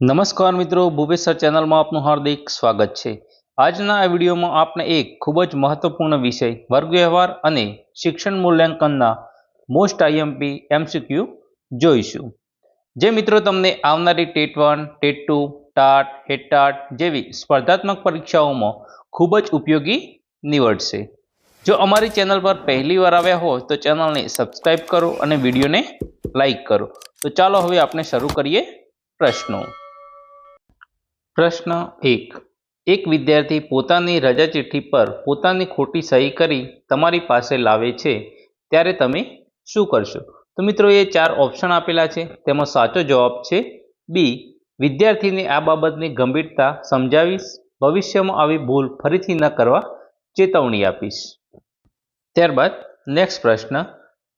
નમસ્કાર મિત્રો, ભૂપેશ સર ચેનલમાં આપનું હાર્દિક સ્વાગત છે। આજના આ વિડીયોમાં આપણે એક ખૂબ જ મહત્વપૂર્ણ વિષય વર્ગ વ્યવહાર અને શિક્ષણ મૂલ્યાંકનના મોસ્ટ આઈએમપી એમસીક્યુ જોઈશું। જે મિત્રો તમને આવનારી ટેટ 1, ટેટ 2, ટાટ, હેટાટ જેવી સ્પર્ધાત્મક પરીક્ષાઓમાં ખૂબ જ ઉપયોગી નીવડશે। જો અમારી ચેનલ પર પહેલી વાર આવ્યા હોય તો ચેનલને સબસ્ક્રાઇબ કરો અને વિડીયોને લાઈક કરો। તો ચાલો હવે આપણે શરૂ કરીએ પ્રશ્નો। પ્રશ્ન 1। એક વિદ્યાર્થી પોતાની રજા ચિઠ્ઠી પર પોતાની ખોટી સહી કરી તમારી પાસે લાવે છે ત્યારે તમે શું કરશો? તો મિત્રો એ 4 ઓપ્શન આપેલા છે, તેમાં સાચો જવાબ છે બી। વિદ્યાર્થીને આ બાબતની ગંભીરતા સમજાવીશ, ભવિષ્યમાં આવી ભૂલ ફરીથી ન કરવા ચેતવણી આપીશ। ત્યારબાદ નેક્સ્ટ પ્રશ્ન।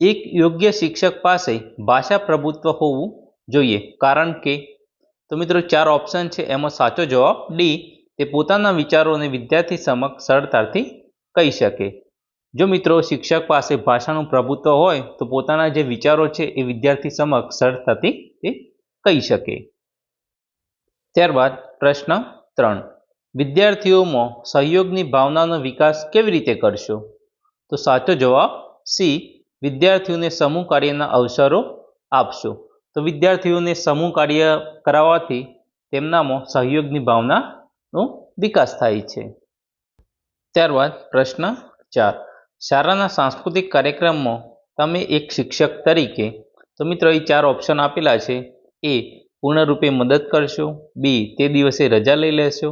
એક યોગ્ય શિક્ષક પાસે ભાષા પ્રભુત્વ હોવું જોઈએ કારણ કે? તો મિત્રો 4 ઓપ્શન છે, એમાં સાચો જવાબ ડી। તે પોતાના વિચારોને વિદ્યાર્થી સમક્ષ સરળતાથી કહી શકે। જો મિત્રો શિક્ષક પાસે ભાષાનું પ્રભુત્વ હોય તો પોતાના જે વિચારો છે એ વિદ્યાર્થી સમક્ષ સરળતાથી તે કહી શકે। ત્યારબાદ પ્રશ્ન 3। વિદ્યાર્થીઓમાં સહયોગની ભાવનાનો વિકાસ કેવી રીતે કરશો? તો સાચો જવાબ સી। વિદ્યાર્થીઓને સમૂહ કાર્યના અવસરો આપશો। તો વિદ્યાર્થીઓને સમૂહ કાર્ય કરાવવાથી તેમનામાં સહયોગની ભાવનાનો વિકાસ થાય છે। ત્યારબાદ પ્રશ્ન 4। શાળાના સાંસ્કૃતિક કાર્યક્રમમાં તમે એક શિક્ષક તરીકે, તો મિત્રો એ 4 ઓપ્શન આપેલા છે, એ પૂર્ણરૂપે મદદ કરશો, બી તે દિવસે રજા લઈ લેશો,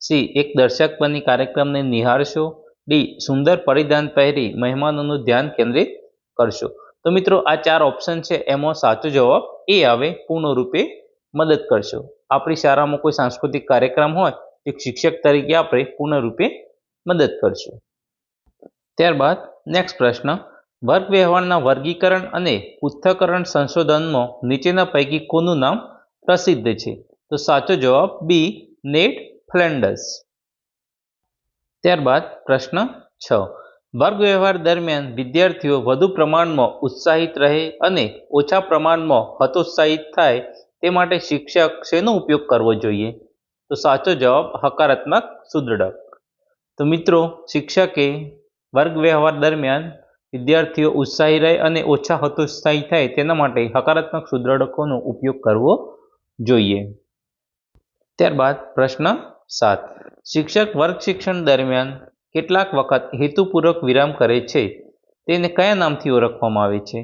સી એક દર્શક બની કાર્યક્રમને નિહાળશો, ડી સુંદર પરિધાન પહેરી મહેમાનોનું ધ્યાન કેન્દ્રિત કરશો। તો મિત્રો આ 4 ઓપ્શન છે, એમાં સાચો જવાબ એ આવે, પૂર્ણરૂપે મદદ કરશો। આપણી શાળામાં કોઈ સાંસ્કૃતિક કાર્યક્રમ હોય, એક શિક્ષક તરીકે આપણે પૂર્ણરૂપે મદદ કરશું। ત્યારબાદ નેક્સ્ટ પ્રશ્ન। વર્ગ વ્યવહારના વર્ગીકરણ અને પૃથ્થકરણ સંશોધનમાં નીચેના પૈકી કોનું નામ પ્રસિદ્ધ છે? તો સાચો જવાબ બી નેડ ફ્લેન્ડર્સ। ત્યારબાદ પ્રશ્ન 6। વર્ગ વ્યવહાર દરમિયાન વિદ્યાર્થીઓ વધુ પ્રમાણમાં ઉત્સાહિત રહે અને ઓછા પ્રમાણમાં હતોત્સાહિત થાય તે માટે શિક્ષક શેનો ઉપયોગ કરવો જોઈએ? તો સાચો જવાબ હકારાત્મક સુદૃઢક। તો મિત્રો શિક્ષકે વર્ગ વ્યવહાર દરમિયાન વિદ્યાર્થીઓ ઉત્સાહી રહે અને ઓછા હતોત્સાહી થાય તેના માટે હકારાત્મક સુદૃઢકોનો ઉપયોગ કરવો જોઈએ। ત્યારબાદ પ્રશ્ન 7। શિક્ષક વર્ગ શિક્ષણ દરમિયાન કેટલાક વખત હેતુપૂર્વક વિરામ કરે છે તેને કયા નામથી ઓળખવામાં આવે છે?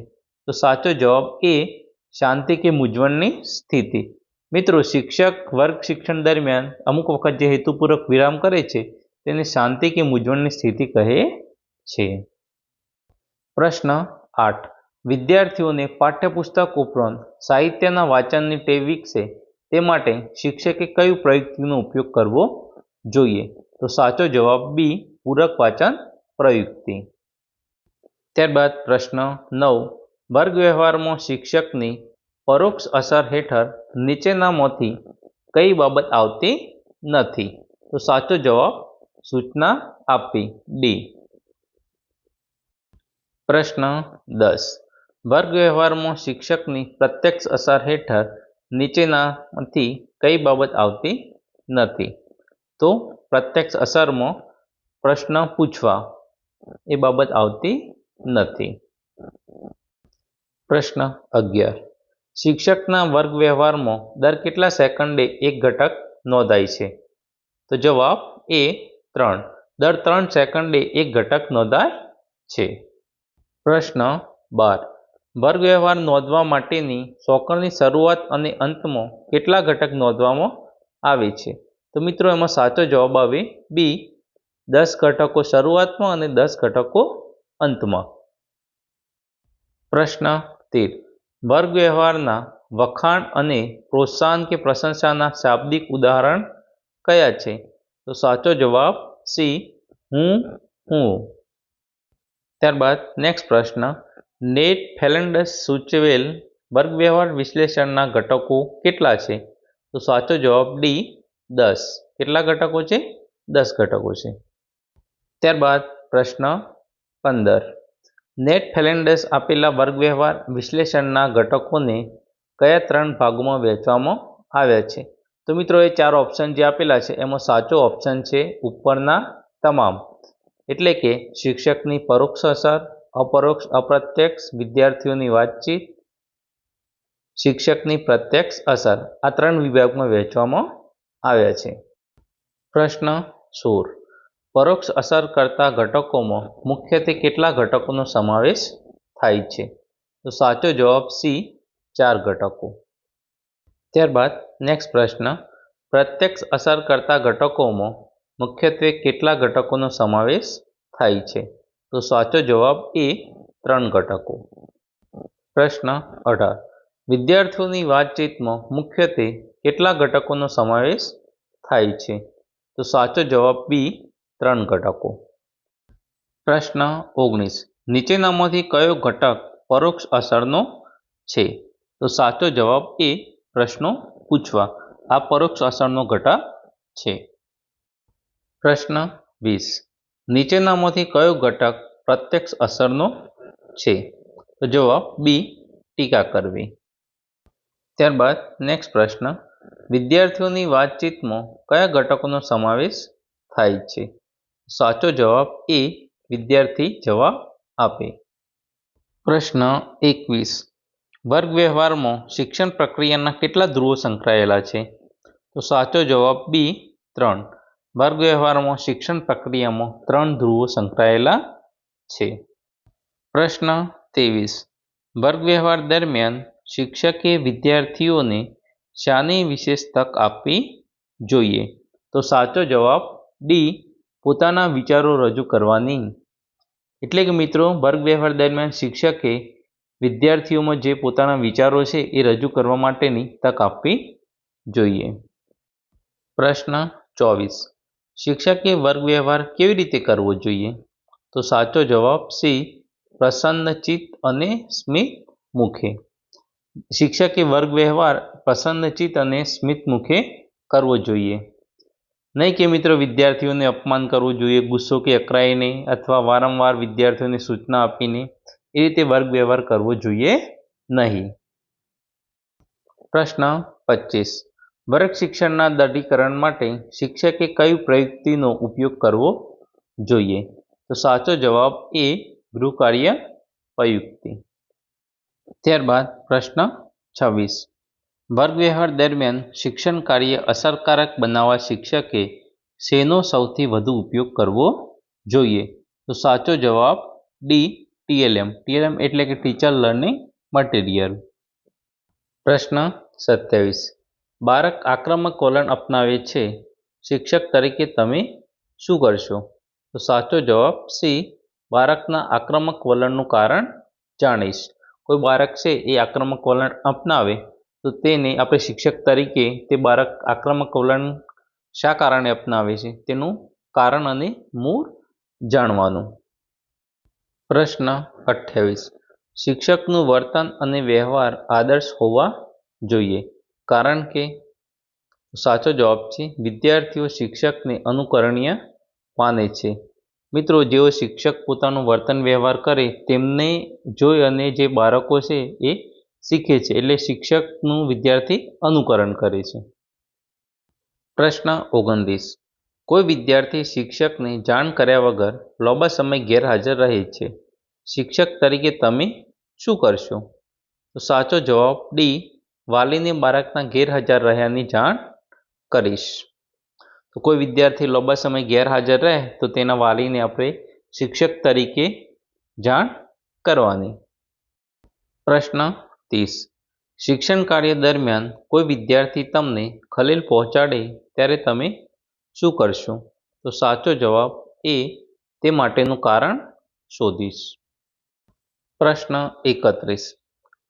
તો સાચો જવાબ એ શાંતિ કે મૂંઝવણની સ્થિતિ। મિત્રો શિક્ષક વર્ગ શિક્ષણ દરમિયાન અમુક વખત જે હેતુપૂર્વક વિરામ કરે છે તેને શાંતિ કે મૂંઝવણની સ્થિતિ કહે છે। પ્રશ્ન 8। વિદ્યાર્થીઓને પાઠ્યપુસ્તક ઉપરાંત સાહિત્યના વાંચનની ટેવ વિકસે તે માટે શિક્ષકે કઈ પ્રયુક્તિનો ઉપયોગ કરવો જોઈએ? તો સાચો જવાબ બી પૂરક વાંચન પ્રયુક્તિ। ત્યારબાદ પ્રશ્ન 9। વર્ગ વ્યવહારમાં શિક્ષકની પરોક્ષ અસર હેઠળ નીચેનામાંથી કઈ બાબત આવતી નથી? તો સાચો જવાબ સૂચના આપવી, ડી। પ્રશ્ન 10। વર્ગ વ્યવહારમાં શિક્ષકની પ્રત્યક્ષ અસર હેઠળ નીચેનામાંથી કઈ બાબત આવતી નથી? તો પ્રત્યક્ષ અસરમાં પ્રશ્ન પૂછવા એ બાબત આવતી નથી। પ્રશ્ન 11। શિક્ષકના વર્ગ વ્યવહારમાં દર કેટલા સેકન્ડે એક ઘટક નોંધાય છે? તો જવાબ એ 3। દર 3 સેકન્ડે એક ઘટક નોંધાય છે। પ્રશ્ન 12। વર્ગ વ્યવહાર નોંધવા માટેની સોંકણની શરૂઆત અને અંતમાં કેટલા ઘટક નોંધવામાં આવે છે? તો મિત્રો એમાં સાચો જવાબ આવે બી 10 ઘટકો શરૂઆતમાં અને 10 ઘટકો અંતમાં। પ્રશ્ન 13। વર્ગ વ્યવહારના વખાણ અને પ્રોત્સાહન કે પ્રશંસાના શાબ્દિક ઉદાહરણ કયા છે? તો સાચો જવાબ સી હું, હું। ત્યારબાદ નેક્સ્ટ પ્રશ્ન। નેડ ફ્લેન્ડર્સે સૂચવેલ વર્ગ વ્યવહાર વિશ્લેષણના ઘટકો કેટલા છે? તો સાચો જવાબ ડી 10। કેટલા ઘટકો છે? 10 ઘટકો છે। ત્યારબાદ પ્રશ્ન 15। નેડ ફ્લેન્ડર્સે આપેલા વર્ગ વ્યવહાર વિશ્લેષણના ઘટકોને કયા 3 ભાગોમાં વહેંચવામાં આવ્યા છે? તો મિત્રો એ ચાર ઓપ્શન જે આપેલા છે એમાં સાચો ઓપ્શન છે ઉપરના તમામ, એટલે કે શિક્ષકની પરોક્ષ અસર, અપરોક્ષ અપ્રત્યક્ષ વિદ્યાર્થીઓની વાતચીત, શિક્ષકની પ્રત્યક્ષ અસર, આ ત્રણ વિભાગમાં વહેંચવામાં આવ્યા છે. પ્રશ્ન 16. પરોક્ષ અસર કરતા ઘટકોમાં મુખ્યત્વે કેટલા ઘટકોનો સમાવેશ થાય છે? તો સાચો જવાબ સી, 4 ઘટકો. ત્યારબાદ નેક્સ્ટ પ્રશ્ન, પ્રત્યક્ષ અસર કરતા ઘટકોમાં મુખ્યત્વે કેટલા ઘટકોનો સમાવેશ થાય છે? તો સાચો જવાબ એ, 3 ઘટકો. પ્રશ્ન 18. વિદ્યાર્થીઓની વાતચીતમાં મુખ્યત્વે કેટલા ઘટકોનો સમાવેશ થાય છે? તો સાચો જવાબ બી, 3 ઘટકો. પ્રશ્ન 19. નીચેનામાંથી કયો ઘટક પરોક્ષ અસરનો છે? તો સાચો જવાબ એ, પ્રશ્નો પૂછવા, આ પરોક્ષ અસરનો ઘટક છે. પ્રશ્ન 20. નીચેનામાંથી કયો ઘટક પ્રત્યક્ષ અસરનો છે? તો જવાબ બી, ટીકા કરવી. ત્યારબાદ નેક્સ્ટ પ્રશ્ન, વિદ્યાર્થીઓની વાતચીતમાં કયા ઘટકોનો સમાવેશ થાય છે? સાચો જવાબ એ, વિદ્યાર્થી જવાબ આપે. પ્રશ્ન 21. વર્ગ વ્યવહારમાં શિક્ષણ પ્રક્રિયાના કેટલા ધ્રુવો સંકળાયેલા છે? તો સાચો જવાબ બી, 3. વર્ગ વ્યવહારમાં શિક્ષણ પ્રક્રિયામાં 3 ધ્રુવો સંકળાયેલા છે. પ્રશ્ન 23. વર્ગ વ્યવહાર દરમિયાન શિક્ષકે વિદ્યાર્થીઓને શાની વિશેષ તક આપવી જોઈએ? તો સાચો જવાબ ડી, પોતાના વિચારો રજૂ કરવાની. એટલે કે મિત્રો, વર્ગ વ્યવહાર દરમિયાન શિક્ષકે વિદ્યાર્થીઓમાં જે પોતાના વિચારો છે એ રજૂ કરવા માટેની તક આપવી જોઈએ. પ્રશ્ન 24. શિક્ષકે વર્ગ વ્યવહાર કેવી રીતે કરવો જોઈએ? તો સાચો જવાબ સી, પ્રસન્નચિત્ત અને સ્મિત મુખે. શિક્ષકે વર્ગ વ્યવહાર પ્રસન્નચિત્ત અને સ્મિત મુખે કરવો જોઈએ. નહીં કે મિત્રો વિદ્યાર્થીઓને અપમાન કરવું જોઈએ, ગુસ્સો કે અકળાઈને અથવા વારંવાર વિદ્યાર્થીઓને સૂચના આપીને એ રીતે વર્ગ વ્યવહાર કરવો જોઈએ નહીં. પ્રશ્ન 25. વર્ગ શિક્ષણના દઢીકરણ માટે શિક્ષકે કઈ પ્રયુક્તિનો ઉપયોગ કરવો જોઈએ? તો સાચો જવાબ એ, ગૃહકાર્ય પ્રયુક્તિ. ત્યારબાદ પ્રશ્ન 26. વર્ગ વ્યવહાર દરમિયાન શિક્ષણ કાર્ય અસરકારક બનાવવા શિક્ષકે શેનો સૌથી વધુ ઉપયોગ કરવો જોઈએ? તો સાચો જવાબ ડી, ટીએલએમ. ટીએલએમ એટલે કે ટીચર લર્નિંગ મટીરિયલ. પ્રશ્ન 27. બાળક આક્રમક વલણ અપનાવે છે, શિક્ષક તરીકે તમે શું કરશો? તો સાચો જવાબ સી, બાળકના આક્રમક વલણનું કારણ જાણીશ. કોઈ બાળક છે એ આક્રમક વલણ અપનાવે તો તેને આપણે શિક્ષક તરીકે તે બાળક આક્રમક વલણ શા કારણે અપનાવે છે તેનું કારણ અને મૂળ જાણવાનું. પ્રશ્ન 28. શિક્ષકનું વર્તન અને વ્યવહાર આદર્શ હોવા જોઈએ, કારણ કે? સાચો જવાબ છે, વિદ્યાર્થીઓ શિક્ષકને અનુકરણીય માને છે. મિત્રો, જેઓ શિક્ષક પોતાનું વર્તન વ્યવહાર કરે તેમને જોઈ અને જે બાળકો છે એ શીખે છે, એટલે શિક્ષકનું વિદ્યાર્થી અનુકરણ કરે છે. પ્રશ્ન 29. કોઈ વિદ્યાર્થી શિક્ષકને જાણ કર્યા વગર લાંબા સમય ગેરહાજર રહે છે, શિક્ષક તરીકે તમે શું કરશો? તો સાચો જવાબ ડી, વાલીને બાળકના ગેરહાજર રહ્યાની જાણ કરીશ. તો કોઈ વિદ્યાર્થી લાંબા સમય ગેરહાજર રહે તો તેના વાલીને આપણે શિક્ષક તરીકે જાણ કરવાની. પ્રશ્ન 30. શિક્ષણ કાર્ય દરમિયાન કોઈ વિદ્યાર્થી તમને ખલેલ પહોંચાડે ત્યારે તમે શું કરશો? તો સાચો જવાબ એ, તે માટેનું કારણ શોધીશ. પ્રશ્ન 31.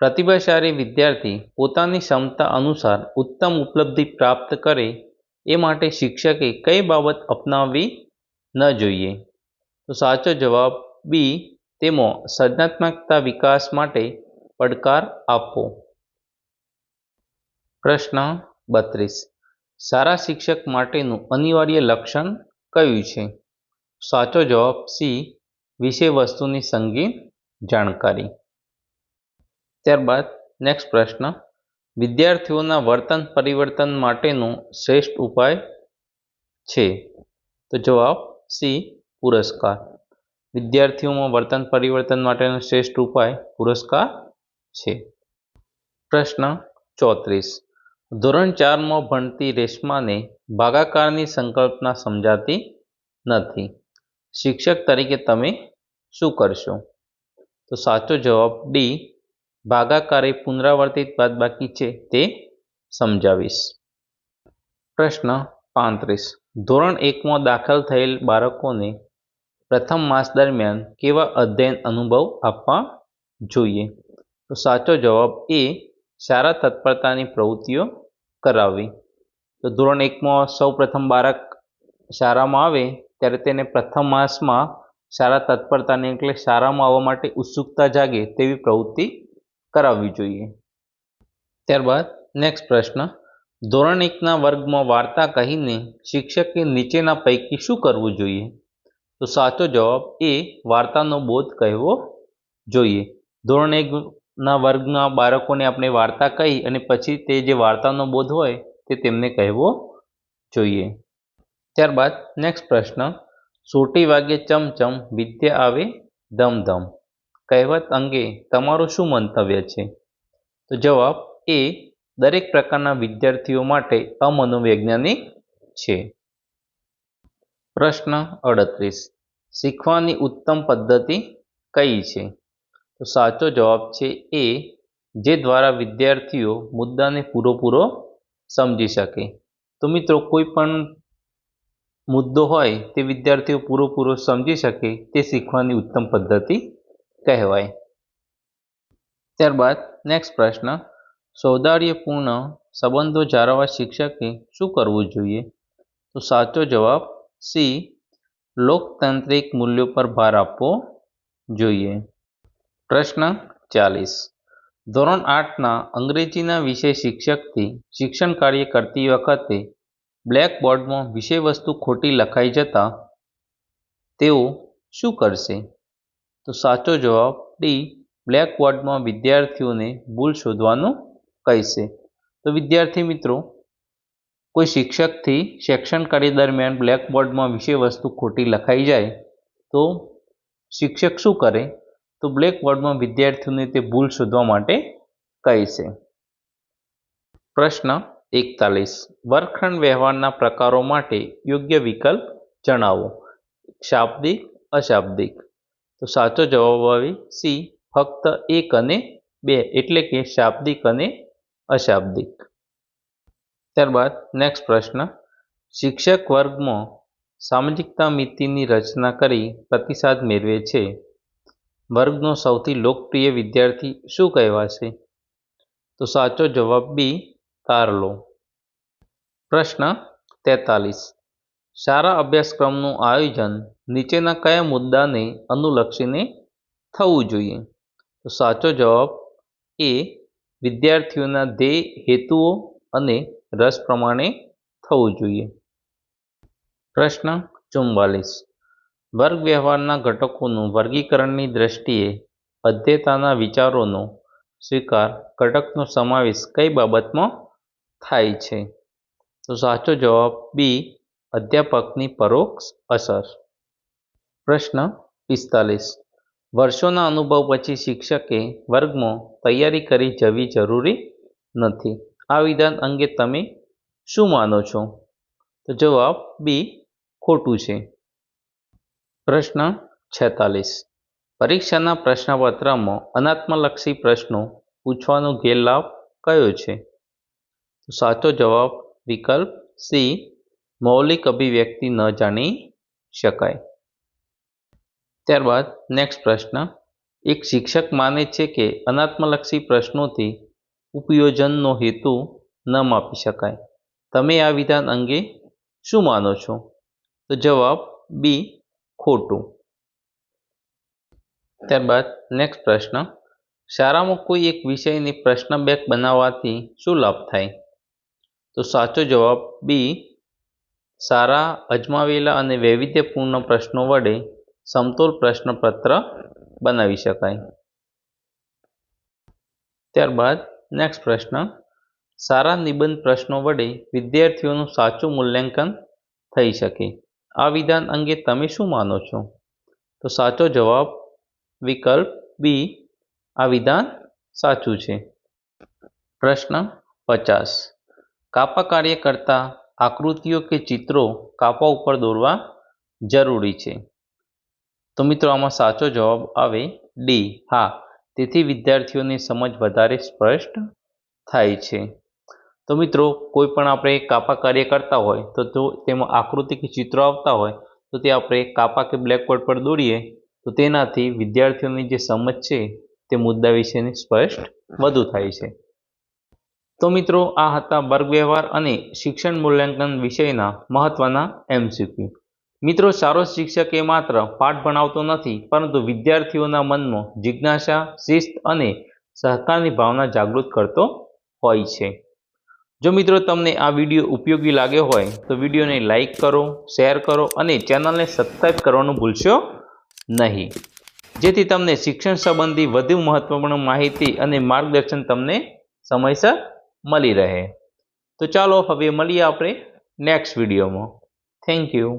પ્રતિભાશાળી વિદ્યાર્થી પોતાની ક્ષમતા અનુસાર ઉત્તમ ઉપલબ્ધિ પ્રાપ્ત કરે એ માટે શિક્ષકે કઈ બાબત અપનાવવી ન જોઈએ? તો સાચો જવાબ બી, તેમાં સર્જનાત્મકતા વિકાસ માટે પડકાર આપવો. પ્રશ્ન 32. સારા શિક્ષક માટેનું અનિવાર્ય લક્ષણ કયું છે? સાચો જવાબ સી, વિષય વસ્તુની સંગીન જાણકારી. ત્યારબાદ નેક્સ્ટ પ્રશ્ન, વિદ્યાર્થીઓના વર્તન પરિવર્તન માટેનો શ્રેષ્ઠ ઉપાય છે? તો જવાબ સી પુરસ્કાર. વિદ્યાર્થીઓમાં વર્તન પરિવર્તન માટેનો શ્રેષ્ઠ ઉપાય પુરસ્કાર છે. પ્રશ્ન 34. ધોરણ 4માં ભણતી રેશમાને ભાગાકારની સંકલ્પના સમજાતી નથી. શિક્ષક તરીકે તમે શું કરશો? તો સાચો જવાબ ડી. ભાગાકાર એ પુનરાવર્તિત બાદબાકી છે તે સમજાવીશ. પ્રશ્ન 35. ધોરણ 1માં દાખલ થયેલ બાળકોને પ્રથમ માસ દરમિયાન કેવા અધ્યયન અનુભવ આપવા જોઈએ? તો સાચો જવાબ એ. સારા તત્પરતાની પ્રવૃત્તિઓ કરાવવી. તો ધોરણ 1માં સૌ પ્રથમ બાળક શાળામાં આવે ત્યારે તેને પ્રથમ માસમાં સારા તત્પરતાની એટલે શાળામાં આવવા માટે ઉત્સુકતા જાગે તેવી પ્રવૃત્તિ કરાવવી જોઈએ. ત્યારબાદ નેક્સ્ટ પ્રશ્ન. ધોરણ 1ના વર્ગમાં વાર્તા કહીને શિક્ષકે નીચેના પૈકી શું કરવું જોઈએ? તો સાચો જવાબ એ. વાર્તાનો બોધ કહેવો જોઈએ. ધોરણ 1ના વર્ગના બાળકોને આપણે વાર્તા કહી અને પછી તે જે વાર્તાનો બોધ હોય તે તેમને કહેવો જોઈએ. ત્યારબાદ નેક્સ્ટ પ્રશ્ન. સોટી વાગે ચમચમ વિદ્યા આવે ધમધમ કહેવત અંગે તમારું શું મંતવ્ય છે? તો જવાબ એ. દરેક પ્રકારના વિદ્યાર્થીઓ માટે અમનોવૈજ્ઞાનિક છે. પ્રશ્ન 38. શીખવાની ઉત્તમ પદ્ધતિ કઈ છે? તો સાચો જવાબ છે એ. જે દ્વારા વિદ્યાર્થીઓ મુદ્દાને પૂરેપૂરો સમજી શકે. તો મિત્રો કોઈ પણ મુદ્દો હોય તે વિદ્યાર્થીઓ પૂરેપૂરો સમજી શકે તે શીખવાની ઉત્તમ પદ્ધતિ કહેવાય. ત્યારબાદ નેક્સ્ટ પ્રશ્ન. સૌહાર્દપૂર્ણ સંબંધો જાળવવા શિક્ષકે શું કરવું જોઈએ? તો સાચો જવાબ સી. લોકતાંત્રિક મૂલ્યો પર ભાર આપવો જોઈએ. પ્રશ્ન 40. ધોરણ 8ના અંગ્રેજીના વિષય શિક્ષકથી શિક્ષણ કાર્ય કરતી વખતે બ્લેકબોર્ડમાં વિષયવસ્તુ ખોટી લખાઈ જતાં તેઓ શું કરશે? તો સાચો જવાબ ડી. બ્લેકબોર્ડમાં વિદ્યાર્થીઓને ભૂલ શોધવાનું કહેશે. તો વિદ્યાર્થી મિત્રો કોઈ શિક્ષકથી શિક્ષણ કાર્ય દરમિયાન બ્લેકબોર્ડમાં વિષયવસ્તુ ખોટી લખાઈ જાય તો શિક્ષક શું કરે? તો બ્લેકબોર્ડમાં વિદ્યાર્થીઓને તે ભૂલ શોધવા માટે કહેશે. પ્રશ્ન 41. વર્ગખંડ વ્યવહારના પ્રકારો માટે યોગ્ય વિકલ્પ જણાવો. શાબ્દિક, અશાબ્દિક. તો સાચો જવાબ આવે સી. ફક્ત 1 અને 2 એટલે કે શાબ્દિક અને અશાબ્દિક. ત્યારબાદ નેક્સ્ટ પ્રશ્ન. શિક્ષક વર્ગમાં સામાજિકતા મિતિની રચના કરી પ્રતિસાદ મેળવે છે. વર્ગનો સૌથી લોકપ્રિય વિદ્યાર્થી શું કહેવાશે? તો સાચો જવાબ બી. કાર્લો. પ્રશ્ન 43. સારા અભ્યાસક્રમનું આયોજન નીચેના કયા મુદ્દાને અનુલક્ષીને થવું જોઈએ? તો સાચો જવાબ એ. વિદ્યાર્થીઓના ધ્યેય, હેતુઓ અને રસ પ્રમાણે થવું જોઈએ. પ્રશ્ન 44. વર્ગ વ્યવહારના ઘટકોનું વર્ગીકરણની દ્રષ્ટિએ અધ્યેતાના વિચારોનો સ્વીકાર ઘટકનો સમાવેશ કઈ બાબતમાં થાય છે? તો સાચો જવાબ બી. અધ્યાપકની પરોક્ષ અસર. પ્રશ્ન 45. વર્ષોના અનુભવ પછી શિક્ષકે વર્ગમાં તૈયારી કરી જવી જરૂરી નથી. આ વિધાન અંગે તમે શું માનો છો? તો જવાબ બી. ખોટું છે. પ્રશ્ન 46. પરીક્ષાના પ્રશ્નપત્રમાં અનાત્મલક્ષી પ્રશ્નો પૂછવાનો ગેરલાભ કયો છે? તો સાચો જવાબ વિકલ્પ સી. મૌલિક અભિવ્યક્તિ ન જાણી શકાય. ત્યારબાદ નેક્સ્ટ પ્રશ્ન. એક શિક્ષક માને છે કે અનાત્મલક્ષી પ્રશ્નોથી ઉપયોજનનો હેતુ ન માપી શકાય. તમે આ વિધાન અંગે શું માનો છો? તો જવાબ બી. ખોટું. ત્યારબાદ નેક્સ્ટ પ્રશ્ન. શાળામાં કોઈ એક વિષયની પ્રશ્ન બેંક બનાવવાથી શું લાભ થાય? તો સાચો જવાબ બી. સારા અજમાવેલા અને વૈવિધ્યપૂર્ણ પ્રશ્નો વડે સમતોલ પ્રશ્નપત્ર બનાવી શકાય. ત્યારબાદ નેક્સ્ટ પ્રશ્ન. સારા નિબંધ પ્રશ્નો વડે વિદ્યાર્થીઓનું સાચું મૂલ્યાંકન થઈ શકે. આ વિધાન અંગે તમે શું માનો છો? તો સાચો જવાબ વિકલ્પ બી, આ વિધાન સાચું છે. પ્રશ્ન 50. કાપા કાર્ય કરતા આકૃતિઓ કે ચિત્રો કાપા ઉપર દોરવા જરૂરી છે. તો મિત્રો આમાં સાચો જવાબ આવે ડી, હા, તેથી વિદ્યાર્થીઓની સમજ વધારે સ્પષ્ટ થાય છે. તો મિત્રો કોઈ પણ આપણે કાપા કાર્ય કરતા હોય તો તેમાં આકૃતિ કે ચિત્રો આવતા હોય તો તે આપણે કાપા કે બ્લેકબોર્ડ પર દોરીએ તો તેનાથી વિદ્યાર્થીઓની જે સમજ છે તે મુદ્દા વિશેની સ્પષ્ટ વધુ થાય છે. તો મિત્રો આ હતા વર્ગ વ્યવહાર અને શિક્ષણ મૂલ્યાંકન વિષયના મહત્વના MCQ. મિત્રો સારો શિક્ષક એ માત્ર પાઠ ભણાવતો નથી પરંતુ વિદ્યાર્થીઓના મનમાં જિજ્ઞાસા, શિસ્ત અને સહકારની ભાવના જાગૃત કરતો હોય છે. જો મિત્રો તમને આ વિડીયો ઉપયોગી લાગ્યો હોય તો વિડીયોને લાઈક કરો, શેર કરો અને ચેનલને સબસ્ક્રાઈબ કરવાનું ભૂલશો નહીં, જેથી તમને શિક્ષણ સંબંધી વધુ મહત્વપૂર્ણ માહિતી અને માર્ગદર્શન તમને સમયસર મળી રહે. તો ચાલો હવે મળીએ આપણે નેક્સ્ટ વિડીયોમાં. Thank you.